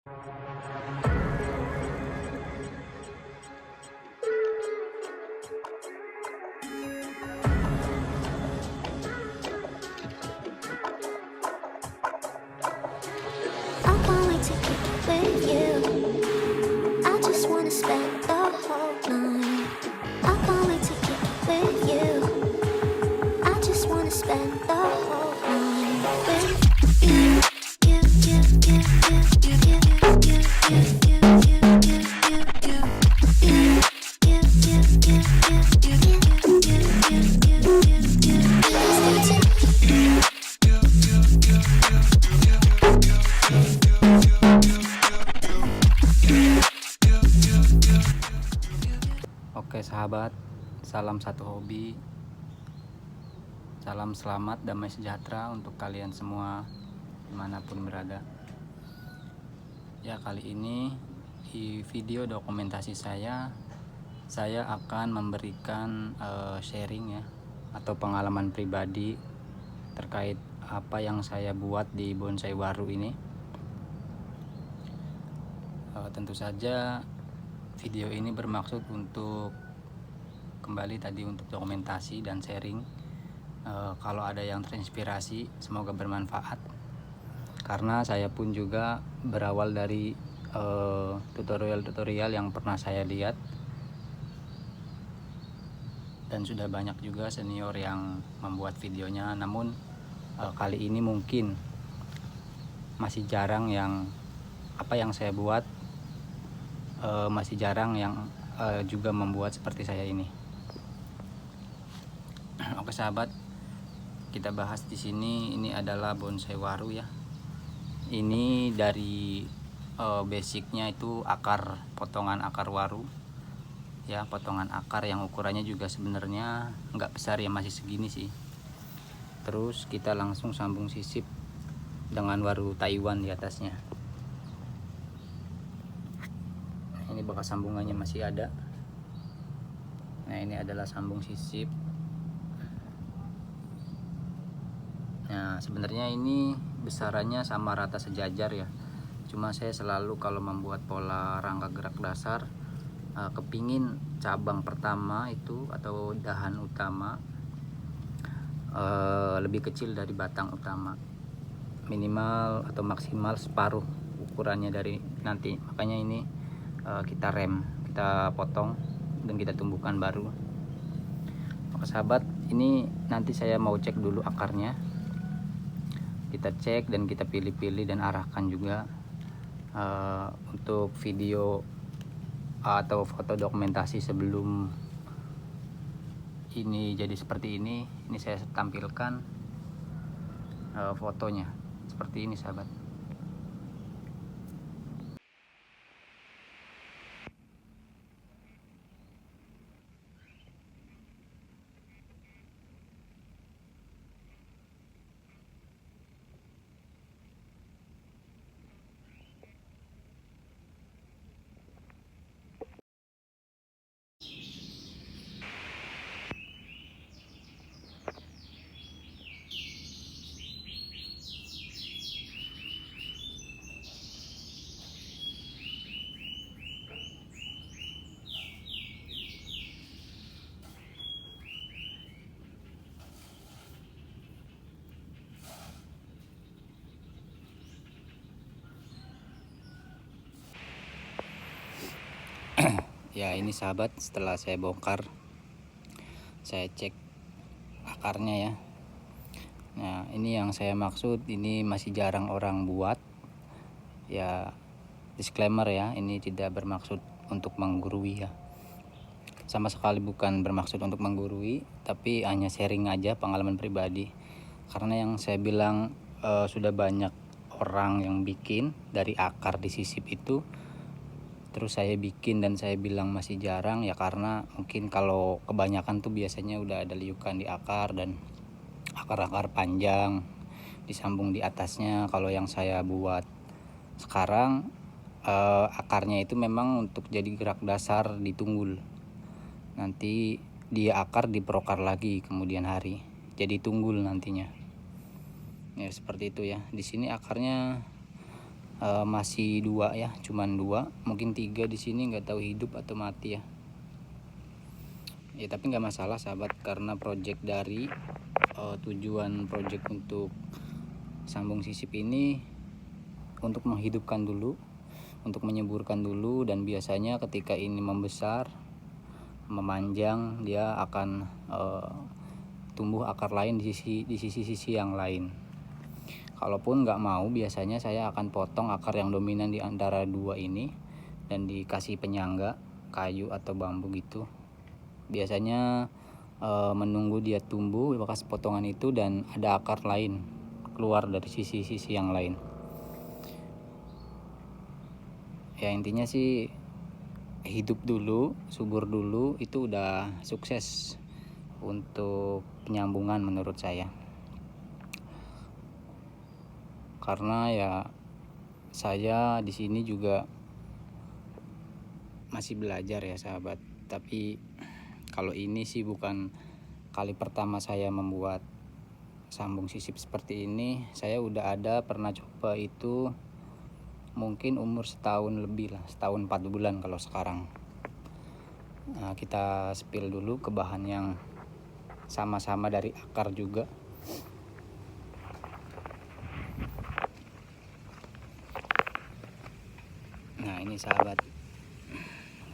I can't wait to kick it with you. I just wanna spend the whole night. I can't wait to kick it with you. I just wanna spend the whole night with you. You, you, you, you, you, you, you, you, you, you, you, you, you, you. You, you, you, you, you, you, you, you, you, you, you. Oke sahabat, salam satu hobi. Salam selamat, damai sejahtera untuk kalian semua dimanapun berada. Ya, kali ini di video dokumentasi saya akan memberikan sharing ya, atau pengalaman pribadi terkait apa yang saya buat di bonsai waru ini. Tentu saja video ini bermaksud untuk kembali tadi untuk dokumentasi dan sharing. Kalau ada yang terinspirasi, semoga bermanfaat. Karena saya pun juga berawal dari tutorial-tutorial yang pernah saya lihat, dan sudah banyak juga senior yang membuat videonya. Namun kali ini mungkin masih jarang yang apa yang saya buat, masih jarang yang juga membuat seperti saya ini. Oke sahabat, kita bahas di sini. Ini adalah bonsai waru ya. Ini dari basicnya itu akar, potongan akar waru ya, potongan akar yang ukurannya juga sebenarnya nggak besar ya, masih segini sih. Terus kita langsung sambung sisip dengan waru Taiwan di atasnya. Ini bekas sambungannya masih ada. Nah, ini adalah sambung sisip. Nah, sebenarnya ini besarannya sama rata sejajar ya. Cuma saya selalu kalau membuat pola rangka gerak dasar, kepingin cabang pertama itu atau dahan utama lebih kecil dari batang utama, minimal atau maksimal separuh ukurannya dari nanti. Makanya ini kita rem, kita potong dan kita tumbuhkan baru. Oke sahabat, ini nanti saya mau cek dulu akarnya. Kita cek dan kita pilih-pilih dan arahkan juga untuk video atau foto dokumentasi sebelum ini jadi seperti ini. Ini saya tampilkan fotonya seperti ini sahabat. Ya, ini sahabat, setelah saya bongkar, saya cek akarnya ya. Nah, ini yang saya maksud, ini masih jarang orang buat ya. Disclaimer ya, ini tidak bermaksud untuk menggurui ya, sama sekali bukan bermaksud untuk menggurui, tapi hanya sharing aja pengalaman pribadi. Karena yang saya bilang sudah banyak orang yang bikin dari akar disisip itu, terus saya bikin dan saya bilang masih jarang ya, karena mungkin kalau kebanyakan tuh biasanya udah ada liukan di akar dan akar-akar panjang disambung di atasnya. Kalau yang saya buat sekarang akarnya itu memang untuk jadi gerak dasar di tunggul. Nanti dia akar diperokar lagi kemudian hari jadi tunggul nantinya. Ya seperti itu ya. Di sini akarnya masih 2 ya, cuman 2, mungkin 3 di sini nggak tahu hidup atau mati ya. Ya tapi nggak masalah sahabat, karena project dari tujuan project untuk sambung sisip ini untuk menghidupkan dulu, untuk menyuburkan dulu, dan biasanya ketika ini membesar, memanjang, dia akan tumbuh akar lain di sisi-sisi yang lain. Kalaupun nggak mau, biasanya saya akan potong akar yang dominan di antara 2 ini dan dikasih penyangga kayu atau bambu gitu. Biasanya menunggu dia tumbuh bekas potongan itu dan ada akar lain keluar dari sisi-sisi yang lain. Ya intinya sih hidup dulu, subur dulu, itu udah sukses untuk penyambungan menurut saya. Karena ya saya di sini juga masih belajar ya sahabat. Tapi kalau ini sih bukan kali pertama saya membuat sambung sisip seperti ini. Saya udah pernah coba itu mungkin umur setahun lebih lah, setahun 4 bulan kalau sekarang. Nah, kita spill dulu ke bahan yang sama-sama dari akar juga. Nah ini sahabat,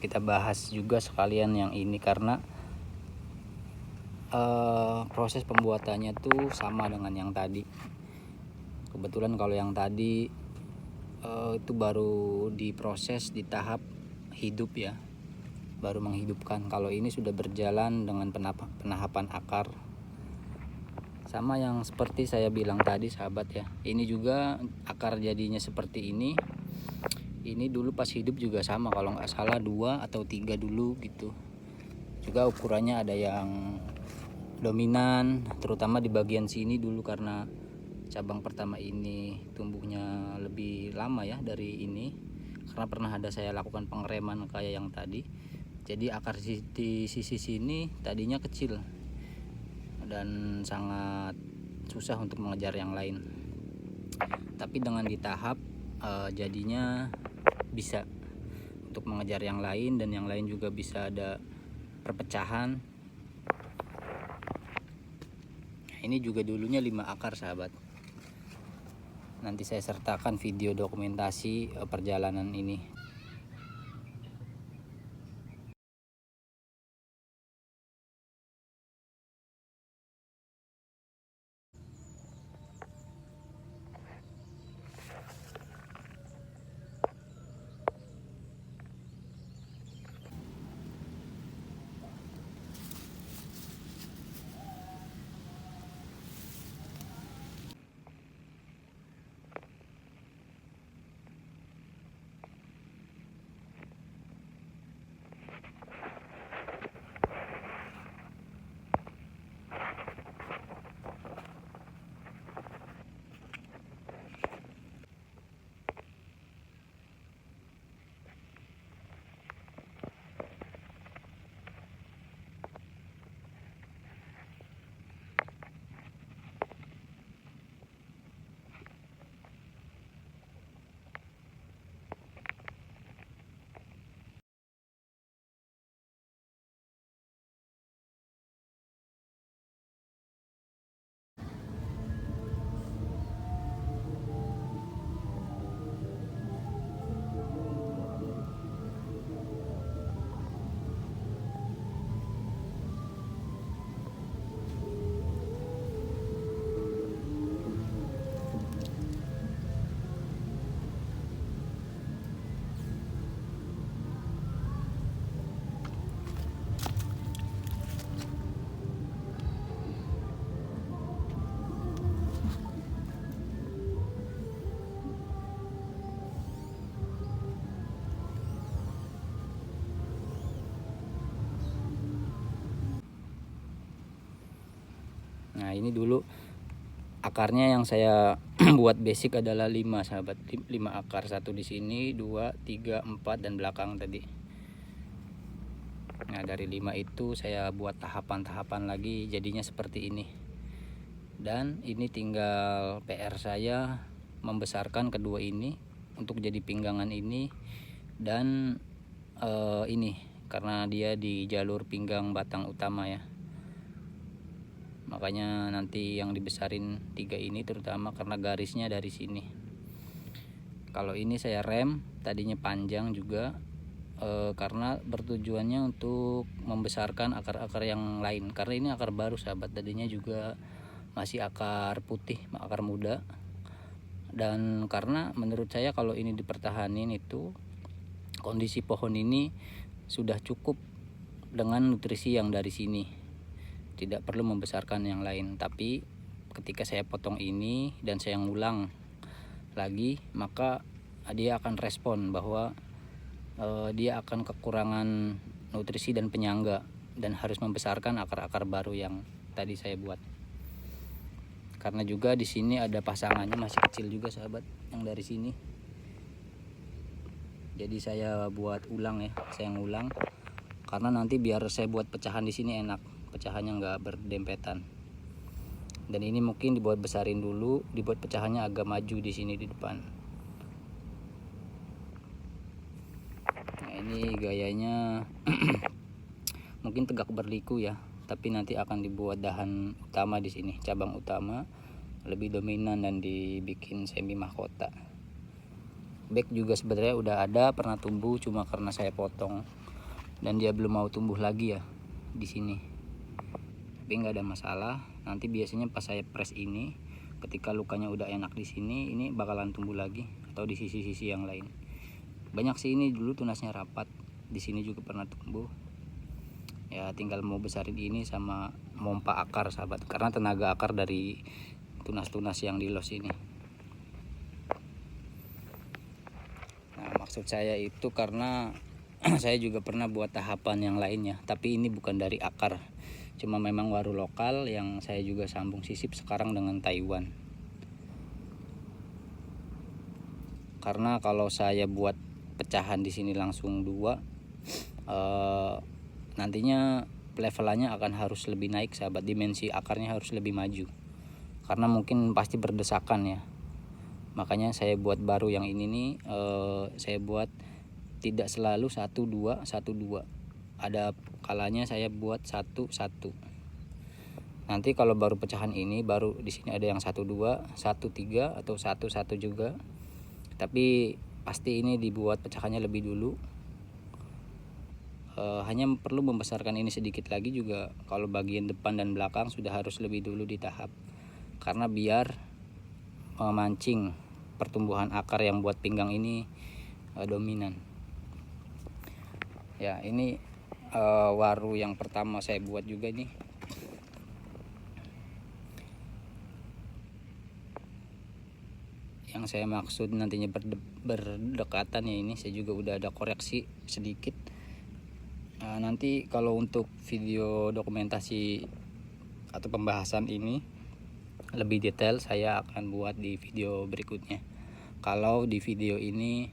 kita bahas juga sekalian yang ini karena proses pembuatannya tuh sama dengan yang tadi. Kebetulan kalau yang tadi itu baru diproses di tahap hidup ya, baru menghidupkan. Kalau ini sudah berjalan dengan penahapan akar. Sama yang seperti saya bilang tadi sahabat ya, ini juga akar jadinya seperti ini. Ini dulu pas hidup juga sama, kalau nggak salah 2 atau 3 dulu gitu. Juga ukurannya ada yang dominan, terutama di bagian sini dulu karena cabang pertama ini tumbuhnya lebih lama ya dari ini. Karena pernah ada saya lakukan pengereman kayak yang tadi. Jadi akar di sisi sini tadinya kecil dan sangat susah untuk mengejar yang lain. Tapi dengan ditahap jadinya bisa untuk mengejar yang lain, dan yang lain juga bisa ada perpecahan. Ini juga dulunya 5 akar sahabat. Nanti saya sertakan video dokumentasi perjalanan ini. Nah ini dulu akarnya yang saya buat basic adalah 5 sahabat, 5 akar, 1 di sini, 2, 3, 4 dan belakang tadi. Nah dari 5 itu saya buat tahapan-tahapan lagi, jadinya seperti ini. Dan ini tinggal PR saya membesarkan kedua ini untuk jadi pinggangan ini. Dan ini karena dia di jalur pinggang batang utama ya, makanya nanti yang dibesarin 3 ini terutama karena garisnya dari sini. Kalau ini saya rem tadinya panjang juga karena bertujuannya untuk membesarkan akar-akar yang lain, karena ini akar baru sahabat, tadinya juga masih akar putih, akar muda. Dan karena menurut saya kalau ini dipertahanin itu kondisi pohon ini sudah cukup dengan nutrisi yang dari sini, tidak perlu membesarkan yang lain. Tapi ketika saya potong ini dan saya ngulang lagi, maka dia akan respon bahwa dia akan kekurangan nutrisi dan penyangga dan harus membesarkan akar-akar baru yang tadi saya buat. Karena juga di sini ada pasangannya masih kecil juga sahabat yang dari sini. Jadi saya buat ulang ya, saya ngulang karena nanti biar saya buat pecahan di sini enak, pecahannya nggak berdempetan. Dan ini mungkin dibuat besarin dulu, dibuat pecahannya agak maju di sini di depan. Nah, ini gayanya mungkin tegak berliku ya, tapi nanti akan dibuat dahan utama di sini, cabang utama lebih dominan dan dibikin semi mahkota. Back juga sebenarnya udah ada, pernah tumbuh, cuma karena saya potong dan dia belum mau tumbuh lagi ya di sini. Tapi nggak ada masalah. Nanti biasanya pas saya press ini, ketika lukanya udah enak di sini, ini bakalan tumbuh lagi atau di sisi-sisi yang lain. Banyak sih ini dulu tunasnya rapat, di sini juga pernah tumbuh. Ya tinggal mau besarin ini sama mompa akar sahabat, karena tenaga akar dari tunas-tunas yang di los ini. Nah, maksud saya itu karena saya juga pernah buat tahapan yang lainnya, tapi ini bukan dari akar, cuma memang waru lokal yang saya juga sambung sisip sekarang dengan Taiwan. Karena kalau saya buat pecahan di sini langsung 2, nantinya levelannya akan harus lebih naik sahabat, dimensi akarnya harus lebih maju, karena mungkin pasti berdesakan ya. Makanya saya buat baru yang ini nih, saya buat tidak selalu 1-2 1-2, ada kalanya saya buat 1-1. Nanti kalau baru pecahan ini, baru di sini ada yang 1-2 1-3 atau 1-1 juga, tapi pasti ini dibuat pecahannya lebih dulu. Hanya perlu membesarkan ini sedikit lagi juga. Kalau bagian depan dan belakang sudah harus lebih dulu ditahap, karena biar memancing pertumbuhan akar yang buat pinggang ini dominan. Ya ini waru yang pertama saya buat juga nih. Yang saya maksud nantinya berdekatan ya, ini saya juga udah ada koreksi sedikit. Nanti kalau untuk video dokumentasi atau pembahasan ini lebih detail saya akan buat di video berikutnya. Kalau di video ini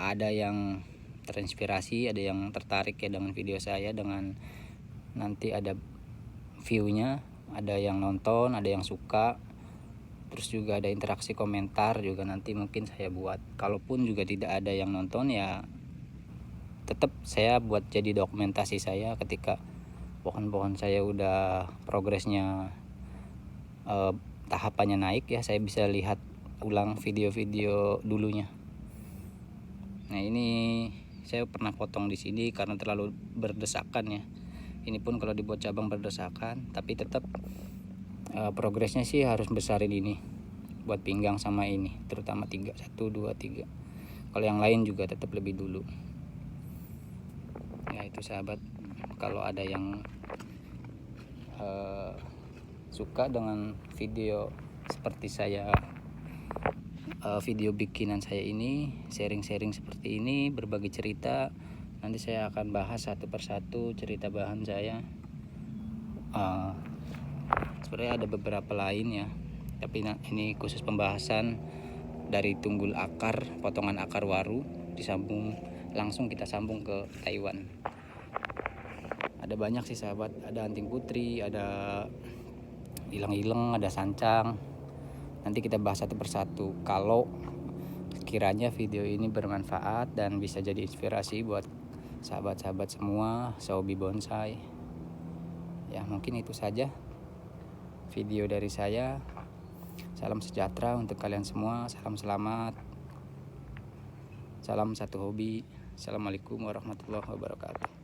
ada yang terinspirasi, ada yang tertarik ya dengan video saya, dengan nanti ada viewnya, ada yang nonton, ada yang suka, terus juga ada interaksi komentar juga, nanti mungkin saya buat. Kalaupun juga tidak ada yang nonton ya tetap saya buat jadi dokumentasi saya ketika pohon-pohon saya udah progresnya tahapannya naik ya, saya bisa lihat ulang video-video dulunya. Nah ini saya pernah potong di sini karena terlalu berdesakan ya. Ini pun kalau dibuat cabang berdesakan, tapi tetap progresnya sih harus besarin ini buat pinggang sama ini, terutama 3 1 2 3. Kalau yang lain juga tetap lebih dulu. Ya itu sahabat, kalau ada yang suka dengan video seperti saya, video bikinan saya ini, sharing-sharing seperti ini, berbagi cerita, nanti saya akan bahas satu persatu cerita bahan saya. Sebenarnya ada beberapa lain ya, tapi ini khusus pembahasan dari tunggul akar, potongan akar waru, disambung langsung kita sambung ke Taiwan. Ada banyak sih sahabat, ada anting putri, ada ilang-ilang, ada sancang. Nanti kita bahas satu persatu. Kalau kiranya video ini bermanfaat dan bisa jadi inspirasi buat sahabat-sahabat semua sehobi bonsai. Ya, mungkin itu saja video dari saya. Salam sejahtera untuk kalian semua, salam selamat, salam satu hobi. Assalamualaikum warahmatullahi wabarakatuh.